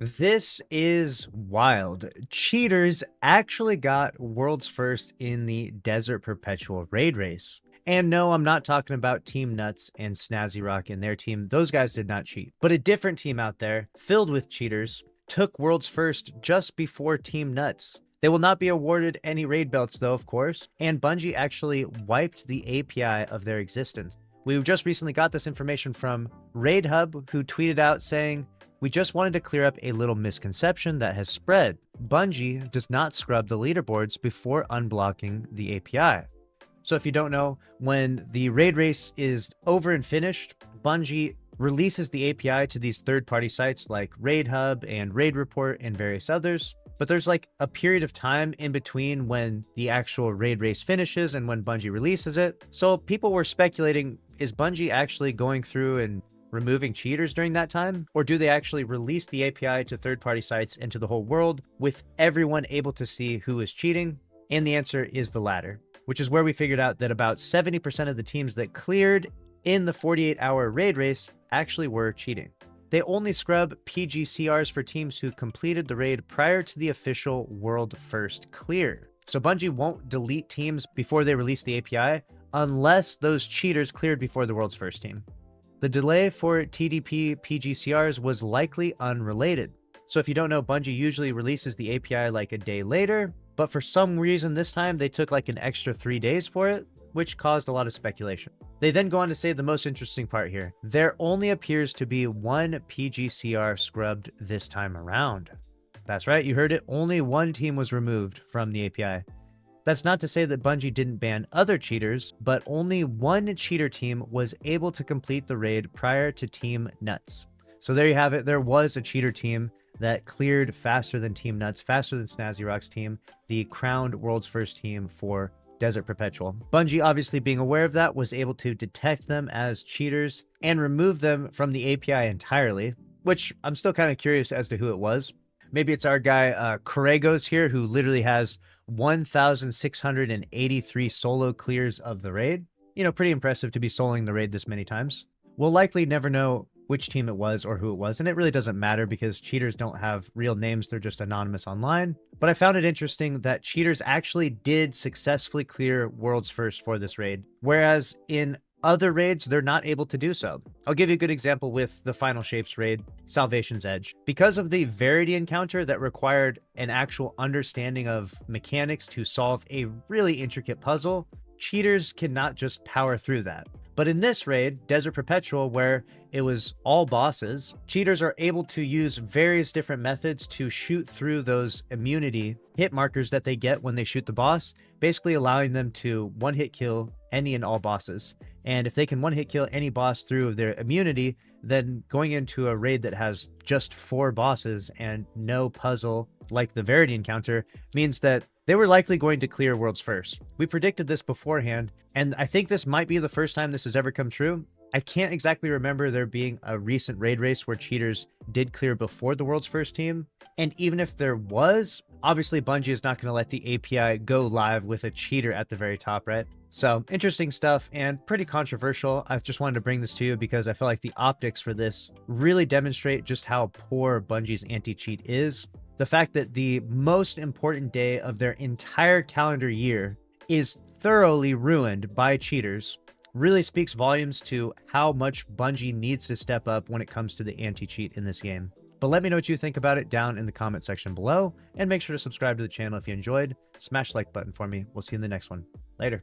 This is wild. Cheaters actually got world's first in the Desert Perpetual raid race. And no, I'm not talking about Team Nuts and Snazzy Rock and their team. Those guys did not cheat. But a different team out there, filled with cheaters, took world's first just before Team Nuts. They will not be awarded any raid belts though, of course, and Bungie actually wiped the API of their existence. We just recently got this information from Raid Hub, who tweeted out saying, "We just wanted to clear up a little misconception that has spread. Bungie does not scrub the leaderboards before unblocking the API." So if you don't know, when the raid race is over and finished, Bungie releases the API to these third-party sites like Raid Hub and Raid Report and various others. But there's like a period of time in between when the actual raid race finishes and when Bungie releases it. So people were speculating, is Bungie actually going through and removing cheaters during that time? Or do they actually release the API to third-party sites and to the whole world with everyone able to see who is cheating? And the answer is the latter, which is where we figured out that about 70% of the teams that cleared in the 48-hour raid race actually were cheating. They only scrub PGCRs for teams who completed the raid prior to the official world first clear. So Bungie won't delete teams before they release the API unless those cheaters cleared before the world's first team. The delay for TDP PGCRs was likely unrelated. So if you don't know, Bungie usually releases the API like a day later, but for some reason this time they took like an extra 3 days for it, which caused a lot of speculation. They then go on to say the most interesting part here. There only appears to be one PGCR scrubbed this time around. That's right, you heard it. Only one team was removed from the API. That's not to say that Bungie didn't ban other cheaters, but only one cheater team was able to complete the raid prior to Team Nuts. So there you have it. There was a cheater team that cleared faster than Team Nuts, faster than Snazzy Rock's team, the crowned world's first team for Desert Perpetual. Bungie, obviously being aware of that, was able to detect them as cheaters and remove them from the API entirely, which I'm still kind of curious as to who it was. Maybe it's our guy, Corregos here, who literally has 1,683 solo clears of the raid. You know, pretty impressive to be soloing the raid this many times. We'll likely never know which team it was or who it was, and it really doesn't matter because cheaters don't have real names, they're just anonymous online. But I found it interesting that cheaters actually did successfully clear world's first for this raid, whereas in other raids, they're not able to do so. I'll give you a good example with the Final Shapes raid, Salvation's Edge. Because of the Verity encounter that required an actual understanding of mechanics to solve a really intricate puzzle, cheaters cannot just power through that. But in this raid, Desert Perpetual, where it was all bosses, cheaters are able to use various different methods to shoot through those immunity hit markers that they get when they shoot the boss, basically allowing them to one-hit kill any and all bosses. And if they can one-hit kill any boss through their immunity, then going into a raid that has just 4 bosses and no puzzle like the Verity encounter means that they were likely going to clear world's first. We predicted this beforehand, and I think this might be the first time this has ever come true. I can't exactly remember there being a recent raid race where cheaters did clear before the world's first team. And even if there was, obviously Bungie is not going to let the API go live with a cheater at the very top, right? So interesting stuff and pretty controversial. I just wanted to bring this to you because I feel like the optics for this really demonstrate just how poor Bungie's anti-cheat is. The fact that the most important day of their entire calendar year is thoroughly ruined by cheaters really speaks volumes to how much Bungie needs to step up when it comes to the anti-cheat in this game. But let me know what you think about it down in the comment section below, and make sure to subscribe to the channel if you enjoyed. Smash the like button for me. We'll see you in the next one. Later.